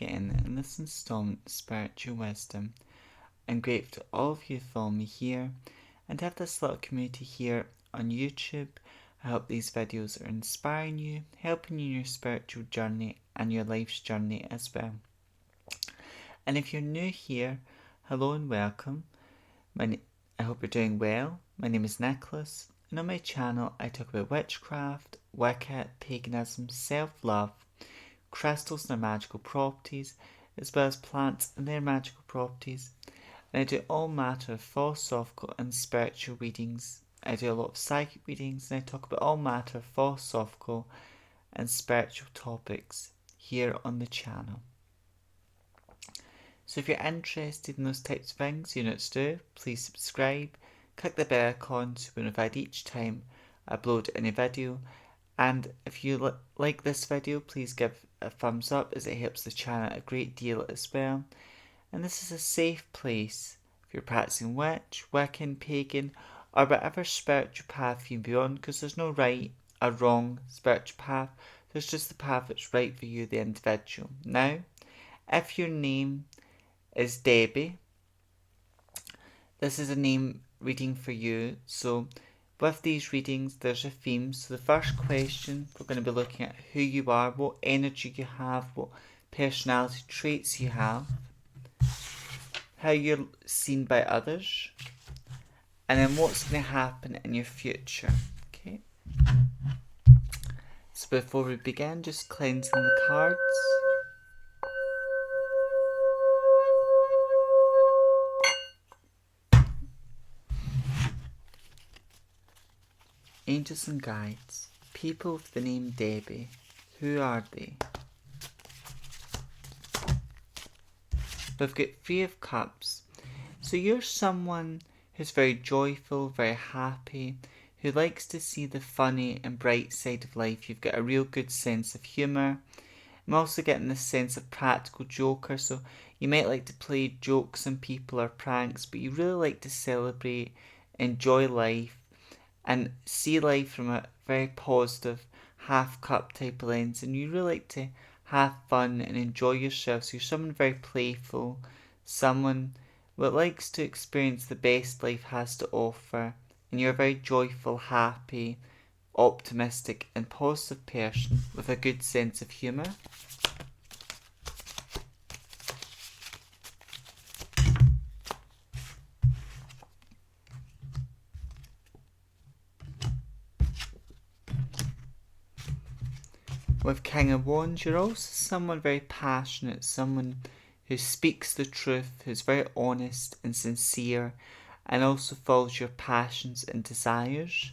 again in this installment of Spiritual Wisdom. I'm grateful to all of you who follow me here and to have this little community here on YouTube. I hope these videos are inspiring you, helping you in your spiritual journey and your life's journey as well. And if you're new here, hello and welcome. I hope you're doing well. My name is Nicholas, and on my channel I talk about witchcraft, Wicca, paganism, self-love, crystals and their magical properties, as well as plants and their magical properties. And I do all matter of philosophical and spiritual readings. I do a lot of psychic readings, and I talk about all matter of philosophical and spiritual topics here on the channel. So if you're interested in those types of things, you know what to do. Please subscribe, click the bell icon to be notified each time I upload any video. And if you like this video, please give a thumbs up, as it helps the channel a great deal as well. And this is a safe place if you're practicing witch, Wiccan, pagan, or whatever spiritual path you be on, because there's no right or wrong spiritual path. There's just the path that's right for you, the individual. Now, if your name is Debbie, this is a name reading for you. So with these readings, there's a theme. So the first question, we're going to be looking at who you are, what energy you have, what personality traits you have, how you're seen by others, and then what's going to happen in your future. Okay. So before we begin, just cleansing the cards. Angels and guides, people with the name Debbie, who are they? We've got Three of Cups. So you're someone who's very joyful, very happy, who likes to see the funny and bright side of life. You've got a real good sense of humour. I'm also getting this sense of practical joker, so you might like to play jokes on people or pranks, but you really like to celebrate, enjoy life, and see life from a very positive half cup type of lens, and you really like to have fun and enjoy yourself. So you're someone very playful, someone that likes to experience the best life has to offer, and you're a very joyful, happy, optimistic and positive person with a good sense of humour. With King of Wands, you're also someone very passionate, someone who speaks the truth, who's very honest and sincere, and also follows your passions and desires.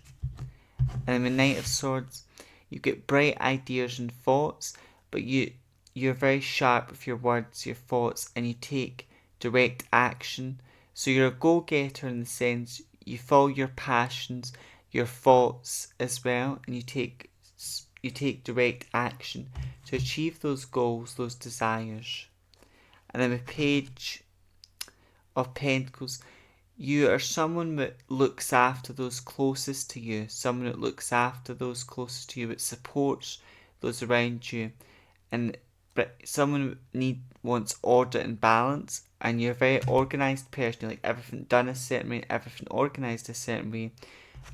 And with Knight of Swords, you get bright ideas and thoughts, but you're very sharp with your words, your thoughts, and you take direct action. So you're a go-getter in the sense you follow your passions, your thoughts as well, and you take direct action to achieve those goals, those desires. And then with Page of Pentacles, you are someone that looks after those closest to you, someone that looks after those closest to you, that supports those around you, and someone wants order and balance, and you're a very organised person. You like everything done a certain way, everything organised a certain way,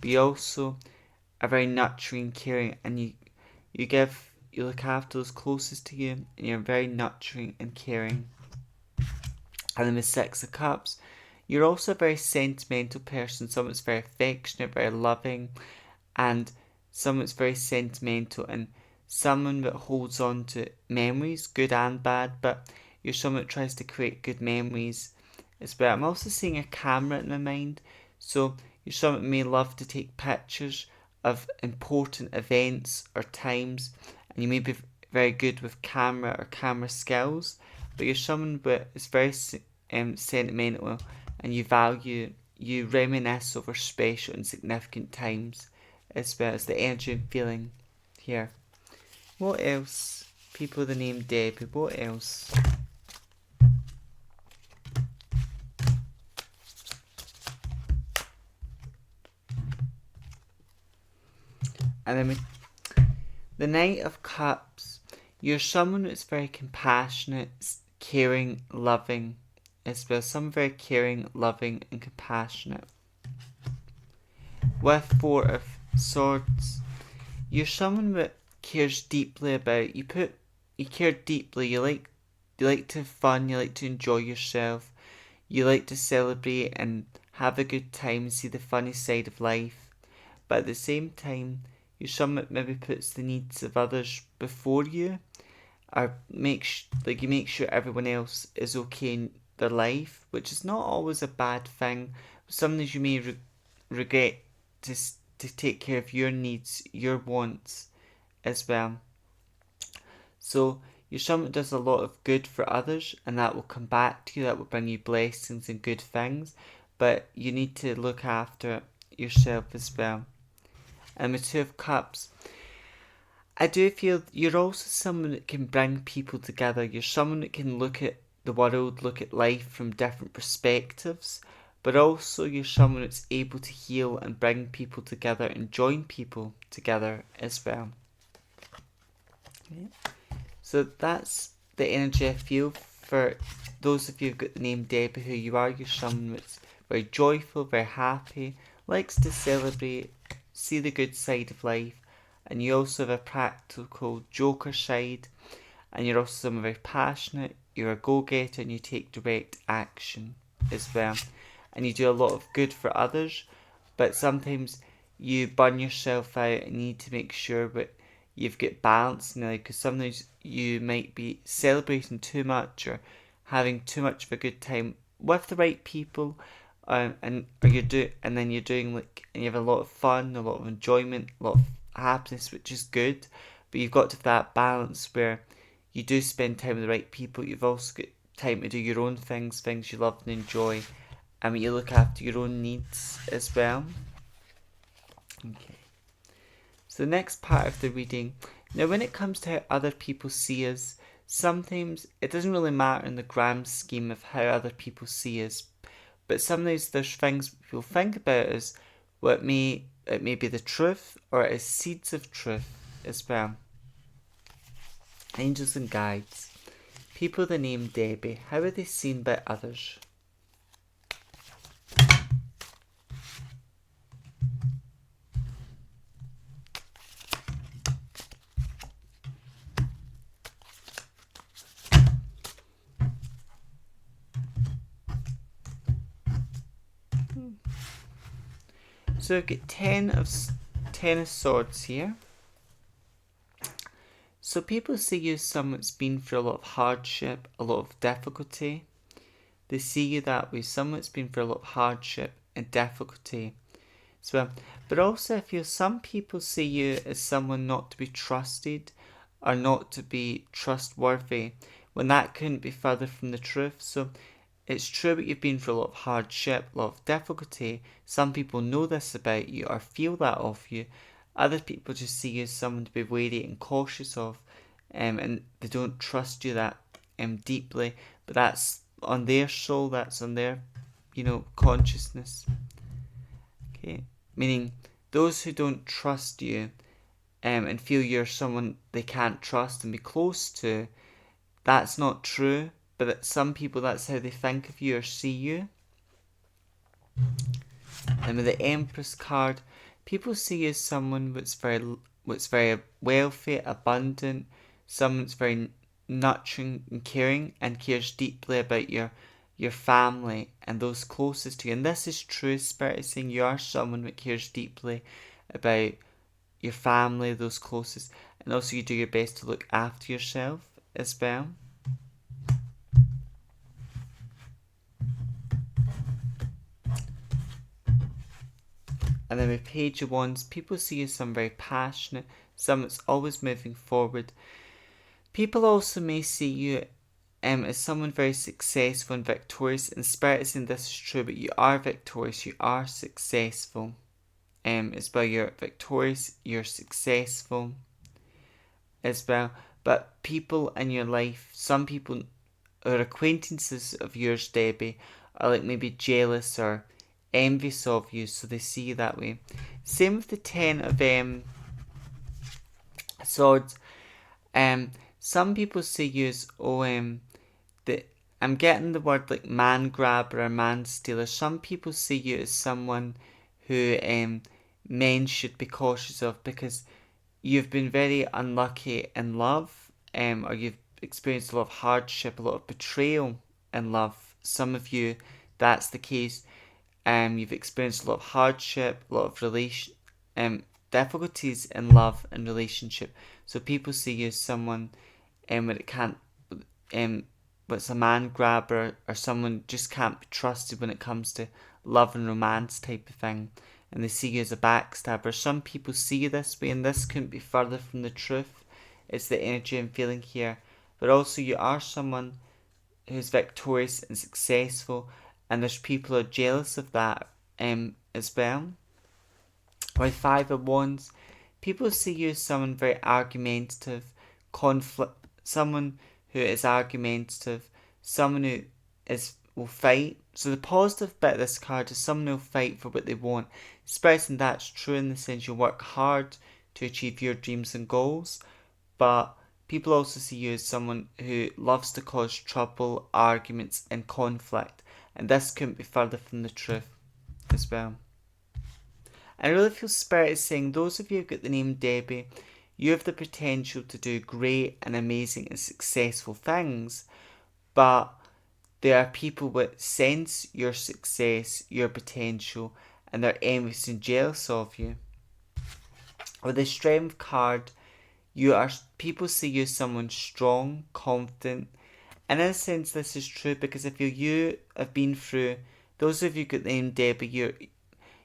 but you also are very nurturing, caring, and you look after those closest to you, and you're very nurturing and caring. And then with Six of Cups, you're also a very sentimental person, someone that's very affectionate, very loving, and someone that's very sentimental, and someone that holds on to memories, good and bad, but you're someone that tries to create good memories as well. I'm also seeing a camera in my mind, so you're someone that may love to take pictures of important events or times, and you may be very good with camera or camera skills, but you're someone that is very sentimental, and you reminisce over special and significant times, as well as the energy and feeling here. What else? People with the name Debbie, what else? And then the Knight of Cups, You're someone that's very compassionate, caring, loving as well. Someone very caring, loving and compassionate. With Four of Swords, you're someone that cares deeply about you. Care deeply. You like to have fun. You like to enjoy yourself. You like to celebrate and have a good time and see the funny side of life. But at the same time, you're someone that maybe puts the needs of others before you, or you make sure everyone else is okay in their life, which is not always a bad thing. Sometimes you may regret to take care of your needs, your wants as well. So you're someone that does a lot of good for others, and that will come back to you, that will bring you blessings and good things, but you need to look after yourself as well. And with Two of Cups, I do feel you're also someone that can bring people together. You're someone that can look at the world, look at life from different perspectives, but also you're someone that's able to heal and bring people together and join people together as well. Yeah. So that's the energy I feel for those of you who've got the name Debbie, who you are. You're someone that's very joyful, very happy, likes to celebrate, see the good side of life, and you also have a practical joker side, and you're also someone very passionate, you're a go-getter, and you take direct action as well. And you do a lot of good for others, but sometimes you burn yourself out and you need to make sure that you've got balance in life, because sometimes you might be celebrating too much or having too much of a good time with the right people, and then you're doing and you have a lot of fun, a lot of enjoyment, a lot of happiness, which is good, but you've got to have that balance where you do spend time with the right people. You've also got time to do your own things you love and enjoy, and you look after your own needs as well. Okay. So the next part of the reading, now when it comes to how other people see us, sometimes it doesn't really matter in the grand scheme of how other people see us, but sometimes there's things people think about us, it may be the truth, or it is seeds of truth as well. Angels and guides. People the name Debbie, how are they seen by others? So we've got Ten of Swords here. So people see you as someone that's been through a lot of hardship, a lot of difficulty. They see you that way, someone that's been through a lot of hardship and difficulty as well. But also I feel some people see you as someone not to be trusted or not to be trustworthy, when that couldn't be further from the truth. So it's true that you've been through a lot of hardship, a lot of difficulty. Some people know this about you or feel that of you. Other people just see you as someone to be wary and cautious of, and they don't trust you that deeply. But that's on their soul, that's on their, consciousness. Okay, meaning those who don't trust you, and feel you're someone they can't trust and be close to, that's not true. But that some people, that's how they think of you or see you. And with the Empress card, people see you as someone that's very wealthy, abundant, someone that's very nurturing and caring, and cares deeply about your family and those closest to you. And this is true. Spirit is saying you are someone that cares deeply about your family, those closest, and also you do your best to look after yourself as well. And then with Page of Wands, people see you as someone very passionate, someone that's always moving forward. People also may see you as someone very successful and victorious. And Spirit is saying this is true, but you are victorious, you are successful. As well, you're victorious, you're successful as well. But people in your life, some people or acquaintances of yours, Debbie, are like maybe jealous or envious of you, so they see you that way. Same with the Ten of Swords. some people see you as, I'm getting the word like man grabber or man stealer. Some people see you as someone who men should be cautious of because you've been very unlucky in love, or you've experienced a lot of hardship, a lot of betrayal in love. Some of you, that's the case. You've experienced a lot of hardship, a lot of difficulties in love and relationship. So people see you as someone when it can't, what's a man grabber or someone just can't be trusted when it comes to love and romance type of thing. And they see you as a backstabber. Some people see you this way, and this couldn't be further from the truth. It's the energy I'm feeling here. But also, you are someone who's victorious and successful, and there's people who are jealous of that as well. With 5 of Wands, people see you as someone very argumentative, someone who is argumentative, someone who will fight. So the positive bit of this card is someone who will fight for what they want. Expressing that's true in the sense you'll work hard to achieve your dreams and goals, but people also see you as someone who loves to cause trouble, arguments, and conflict, and this couldn't be further from the truth as well. I really feel Spirit is saying those of you who've got the name Debbie, you have the potential to do great and amazing and successful things, but there are people that sense your success, your potential, and they're envious and jealous of you. With the Strength card, people see you as someone strong, confident, and in a sense this is true because if you have been through, those of you who got the name Debbie,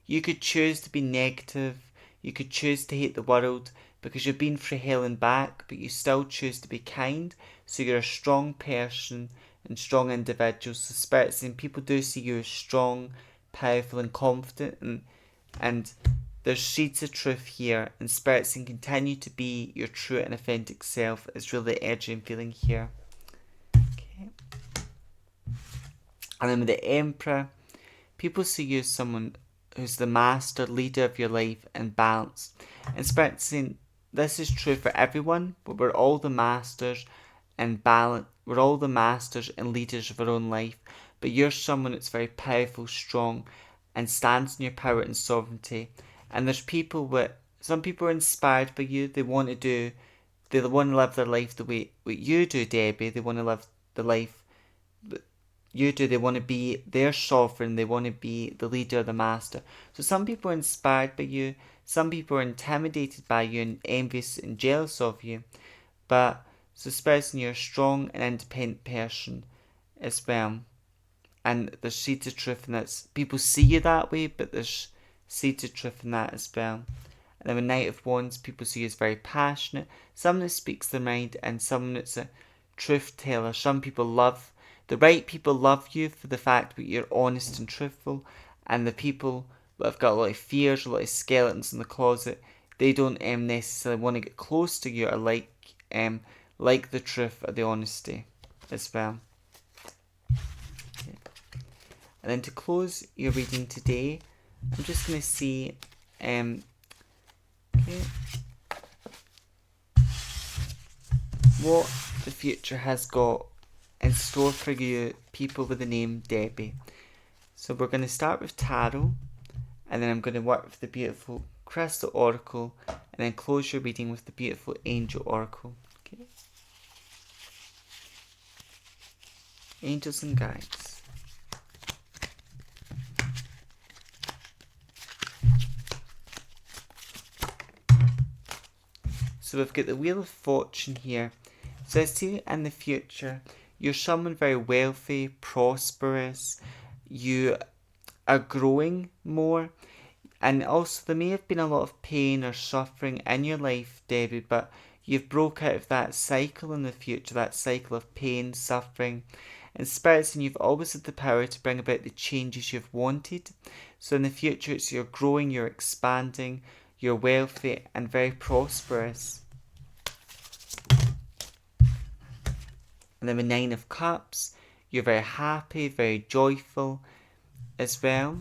you could choose to be negative, you could choose to hate the world because you've been through hell and back, but you still choose to be kind. So you're a strong person and strong individual. So Spirit saying people do see you as strong, powerful, and confident, and there's seeds of truth here. And Spirit saying continue to be your true and authentic self is really the energy I'm feeling here. Okay. And then with the Emperor, people see you as someone who's the master, leader of your life and balanced. And Spirit saying this is true for everyone, but we're all the masters and balance. We're all the masters and leaders of our own life. But you're someone that's very powerful, strong, and stands in your power and sovereignty. And there's some people are inspired by you. They want to live their life the way what you do, Debbie. They want to live the life that you do. They want to be their sovereign. They want to be the leader, the master. So some people are inspired by you. Some people are intimidated by you and envious and jealous of you. But so Spirit, you're a strong and independent person as well. And there's seeds of truth in that. People see you that way, but there's seeds of truth in that as well. And then with Knight of Wands, people see you as very passionate, someone that speaks their mind, and someone that's a truth teller. The right people love you for the fact that you're honest and truthful, and the people that have got a lot of fears, a lot of skeletons in the closet, they don't necessarily want to get close to you or like the truth or the honesty as well. Okay. And then to close your reading today, I'm just going to see what the future has got in store for you, people with the name Debbie. So we're going to start with Tarot, and then I'm going to work with the beautiful Crystal Oracle, and then close your reading with the beautiful Angel Oracle. Okay. Angels and Guides. So we've got the Wheel of Fortune here. So I see in the future, you're someone very wealthy, prosperous, you are growing more, and also there may have been a lot of pain or suffering in your life, Debbie, but you've broke out of that cycle in the future, that cycle of pain, suffering, and Spirits, and you've always had the power to bring about the changes you've wanted. So in the future, it's you're growing, you're expanding, you're wealthy and very prosperous. And then with 9 of Cups, you're very happy, very joyful as well.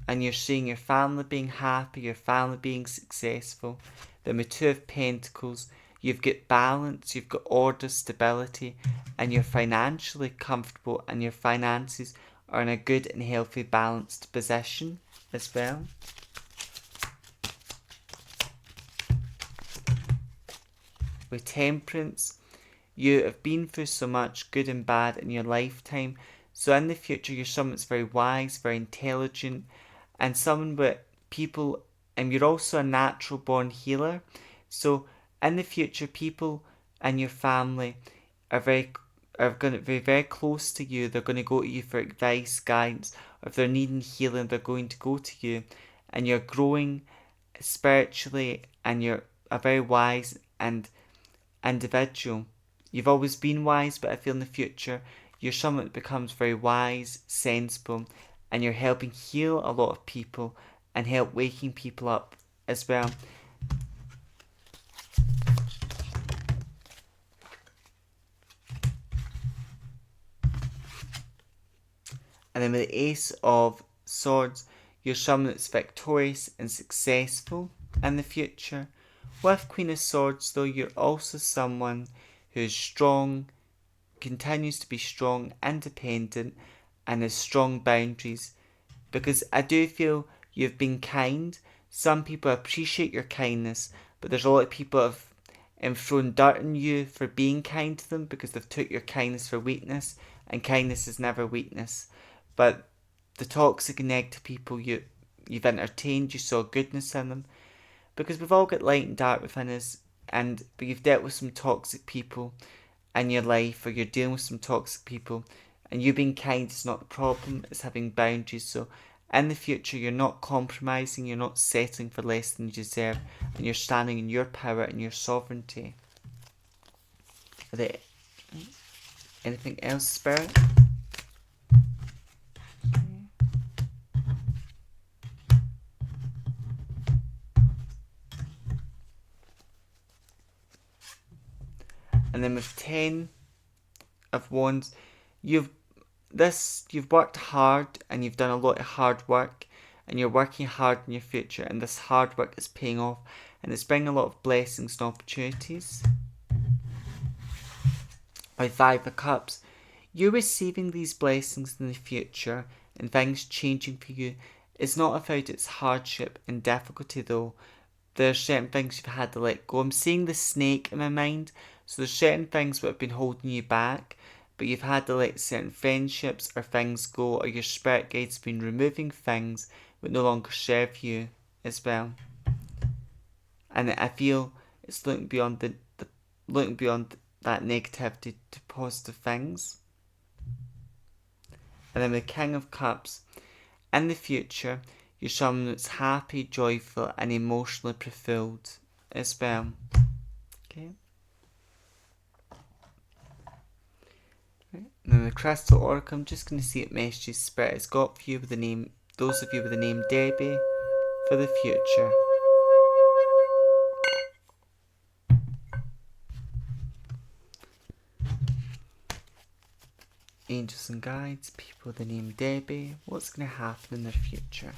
And you're seeing your family being happy, your family being successful. Then with 2 of Pentacles, You've got balance, you've got order, stability, and you're financially comfortable, and your finances are in a good and healthy, balanced position as well. With Temperance, you have been through so much good and bad in your lifetime, so in the future you're someone that's very wise, very intelligent, and someone with people, and you're also a natural born healer. So in the future, people and your family are going to be very close to you. They're going to go to you for advice, guidance, or if they're needing healing, they're going to go to you, and you're growing spiritually, and you're a very wise and individual. You've always been wise, but I feel in the future you're someone that becomes very wise, sensible, and you're helping heal a lot of people and help waking people up as well. And then with the Ace of Swords, you're someone that's victorious and successful in the future. With Queen of Swords, though, you're also someone who's strong, continues to be strong, independent, and has strong boundaries. Because I do feel you've been kind. Some people appreciate your kindness, but there's a lot of people who have thrown dirt on you for being kind to them because they've took your kindness for weakness, and kindness is never weakness. But the toxic and negative people you've entertained, you saw goodness in them. Because we've all got light and dark within us, but you've dealt with some toxic people in your life, or you're dealing with some toxic people, and you being kind is not the problem, it's having boundaries. So in the future, you're not compromising, you're not settling for less than you deserve, and you're standing in your power and your sovereignty. Are there anything else, Spirit? And then with 10 of Wands, you've worked hard, and you've done a lot of hard work, and you're working hard in your future, and this hard work is paying off, and it's bringing a lot of blessings and opportunities. By 5 of Cups, you're receiving these blessings in the future, and things changing for you. It's not about its hardship and difficulty, though. There's certain things you've had to let go. I'm seeing the snake in my mind, so there's certain things that have been holding you back, but you've had to let certain friendships or things go, or your spirit guide's been removing things that no longer serve you as well. And I feel it's looking beyond looking beyond that negativity to positive things. And then the King of Cups, in the future, you're someone that's happy, joyful, and emotionally fulfilled as well. Okay. Right. Now the Crystal Oracle, I'm just going to see what messages Spirit has got for you with the name, those of you with the name Debbie, for the future. Angels and guides, people with the name Debbie, what's going to happen in their future?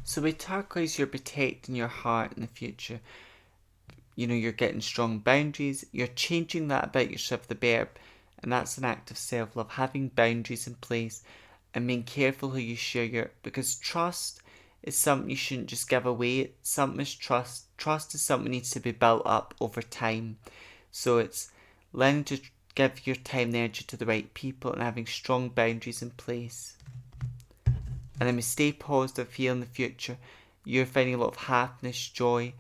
So with turquoise, you're protecting your heart in the future. You know, you're getting strong boundaries. You're changing that about yourself, the better. And that's an act of self-love. Having boundaries in place and being careful who you share your... Because trust is something you shouldn't just give away. Something is trust. Trust is something that needs to be built up over time. So it's learning to give your time and energy to the right people and having strong boundaries in place. And then we stay positive, feel in the future. You're finding a lot of happiness, joy.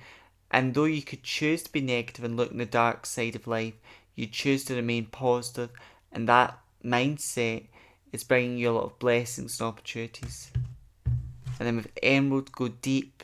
And though you could choose to be negative and look on the dark side of life, you choose to remain positive, and that mindset is bringing you a lot of blessings and opportunities. And then with Emerald, go deep.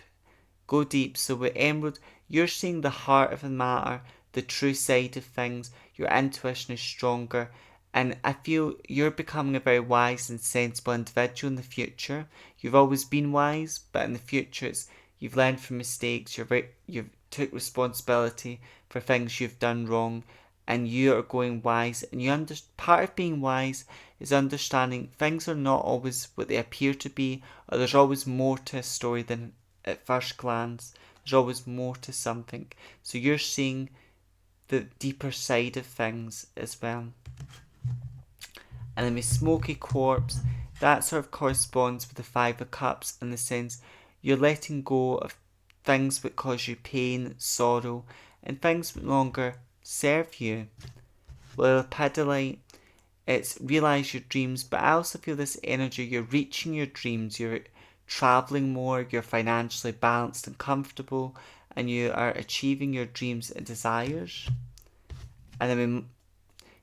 Go deep. So with Emerald, you're seeing the heart of the matter, the true side of things. Your intuition is stronger. And I feel you're becoming a very wise and sensible individual in the future. You've always been wise, but in the future you've learned from mistakes. You've took responsibility for things you've done wrong, and you are going wise. And part of being wise is understanding things are not always what they appear to be, or there's always more to a story than at first glance. There's always more to something. So you're seeing the deeper side of things as well. And then with Smoky Quartz, that sort of corresponds with the Five of Cups in the sense you're letting go of things that cause you pain, sorrow, and things that no longer serve you. With Lepidolite, it's realise your dreams, but I also feel this energy, you're reaching your dreams, you're travelling more, you're financially balanced and comfortable, and you are achieving your dreams and desires. And then we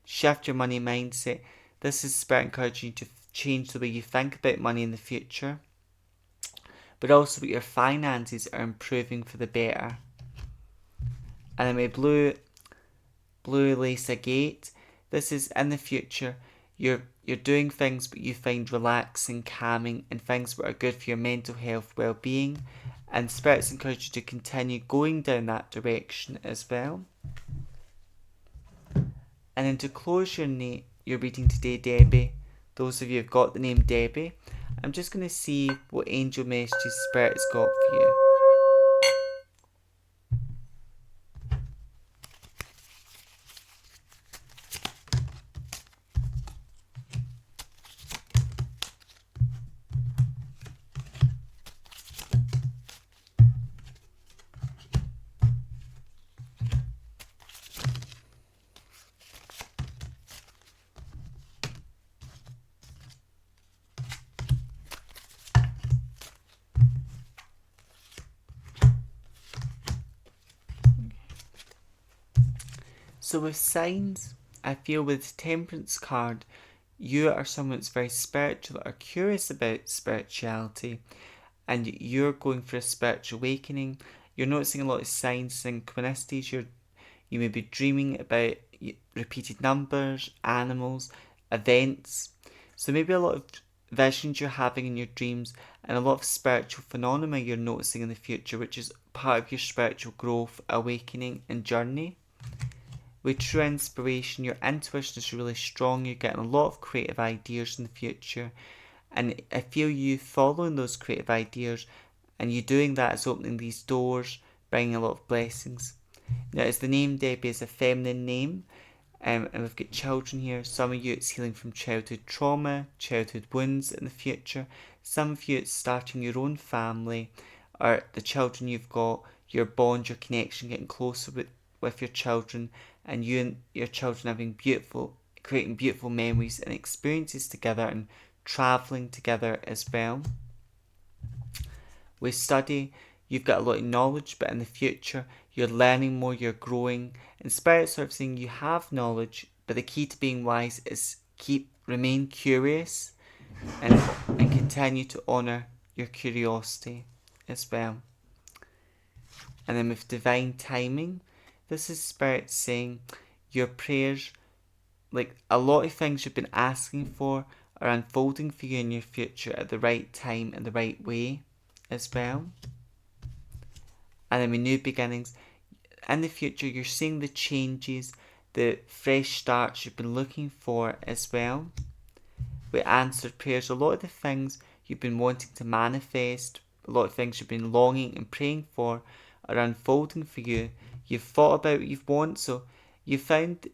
shift your money mindset. This is Spirit encouraging you to change the way you think about money in the future, but also that your finances are improving for the better. And then with Blue Lace Agate, this is in the future. You're doing things that you find relaxing, calming, and things that are good for your mental health, well-being. And Spirit's encourage you to continue going down that direction as well. And then to close your reading today, Debbie, those of you who've got the name Debbie, I'm just going to see what angel messages Spirit has got for you. So with signs, I feel with the Temperance card, you are someone that's very spiritual or curious about spirituality, and you're going for a spiritual awakening. You're noticing a lot of signs and synchronicities. You may be dreaming about repeated numbers, animals, events. So maybe a lot of visions you're having in your dreams and a lot of spiritual phenomena you're noticing in the future, which is part of your spiritual growth, awakening and journey. With true inspiration, your intuition is really strong. You're getting a lot of creative ideas in the future. And I feel you following those creative ideas and you doing that is opening these doors, bringing a lot of blessings. Now, as the name Debbie is a feminine name, and we've got children here. Some of you it's healing from childhood trauma, childhood wounds in the future. Some of you it's starting your own family, or the children you've got, your bond, your connection, getting closer with your children, and you and your children creating beautiful memories and experiences together and travelling together as well. With study, you've got a lot of knowledge, but in the future, you're learning more, you're growing. And Spirit sort of saying you have knowledge, but the key to being wise is remain curious and continue to honour your curiosity as well. And then with divine timing, this is Spirit saying your prayers, like a lot of things you've been asking for, are unfolding for you in your future at the right time and the right way as well. And then with new beginnings, in the future you're seeing the changes, the fresh starts you've been looking for as well. With answered prayers, a lot of the things you've been wanting to manifest, a lot of things you've been longing and praying for are unfolding for you. You've thought about what you want, so you found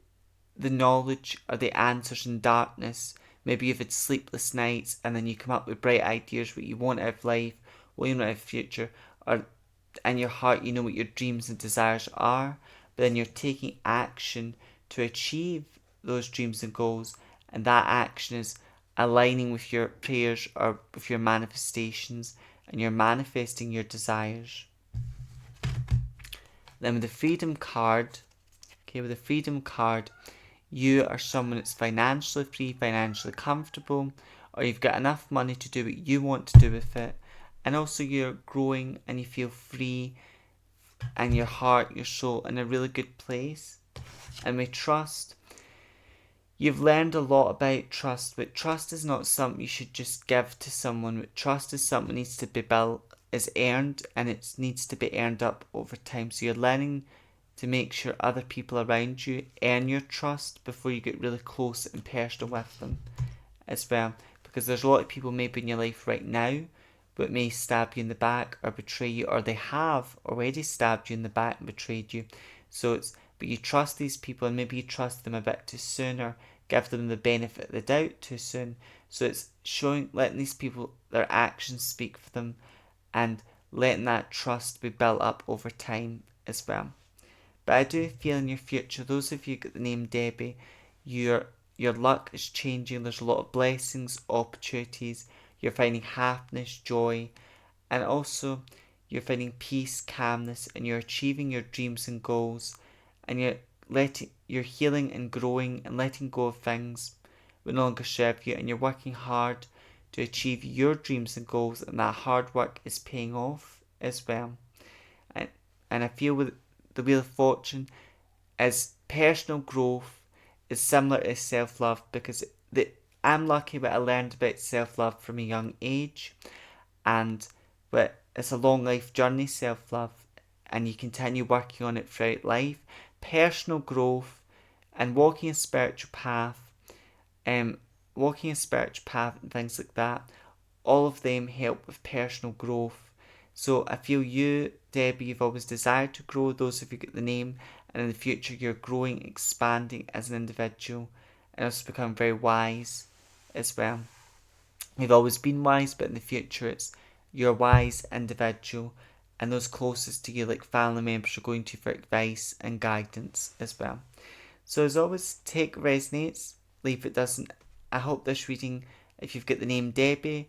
the knowledge or the answers in darkness. Maybe you've had sleepless nights and then you come up with bright ideas what you want out of life, what you want out of the future, or in your heart you know what your dreams and desires are, but then you're taking action to achieve those dreams and goals, and that action is aligning with your prayers or with your manifestations, and you're manifesting your desires. Then with the Freedom card, you are someone that's financially free, financially comfortable, or you've got enough money to do what you want to do with it. And also you're growing and you feel free and your heart, your soul in a really good place. And with trust, you've learned a lot about trust, but trust is not something you should just give to someone. But trust is something that needs to be built, is earned, and it needs to be earned up over time. So you're learning to make sure other people around you earn your trust before you get really close and personal with them as well. Because there's a lot of people maybe in your life right now but may stab you in the back or betray you, or they have already stabbed you in the back and betrayed you. But you trust these people, and maybe you trust them a bit too soon, or give them the benefit of the doubt too soon. So it's letting these people, their actions speak for them, and letting that trust be built up over time as well. But I do feel in your future, those of you who got the name Debbie, your your luck is changing. There's a lot of blessings, opportunities. You're finding happiness, joy, and also you're finding peace, calmness, and you're achieving your dreams and goals, and you're healing and growing and letting go of things that no longer serve you, and you're working hard to achieve your dreams and goals, and that hard work is paying off as well. And and I feel with the Wheel of Fortune is personal growth is similar to self love, because I'm lucky that I learned about self love from a young age, and but it's a long life journey, self love, and you continue working on it throughout life. Personal growth and walking a spiritual path, walking a spiritual path and things like that, all of them help with personal growth. So I feel you, Debbie, you've always desired to grow, those of you get the name, and in the future you're growing, expanding as an individual, and also become very wise as well. You've always been wise, but in the future you're a wise individual, and those closest to you, like family members, are going to you for advice and guidance as well. So as always, take what resonates, leave it doesn't. I hope this reading, if you've got the name Debbie,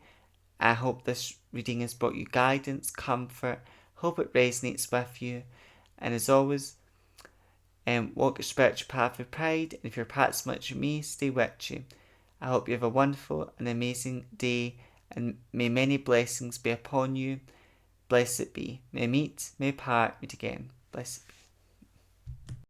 I hope this reading has brought you guidance, comfort. Hope it resonates with you. And as always, walk your spiritual path with pride. And if your path's much with me, stay with you. I hope you have a wonderful and amazing day, and may many blessings be upon you. Blessed be. May meet, may part, meet again. Blessed be.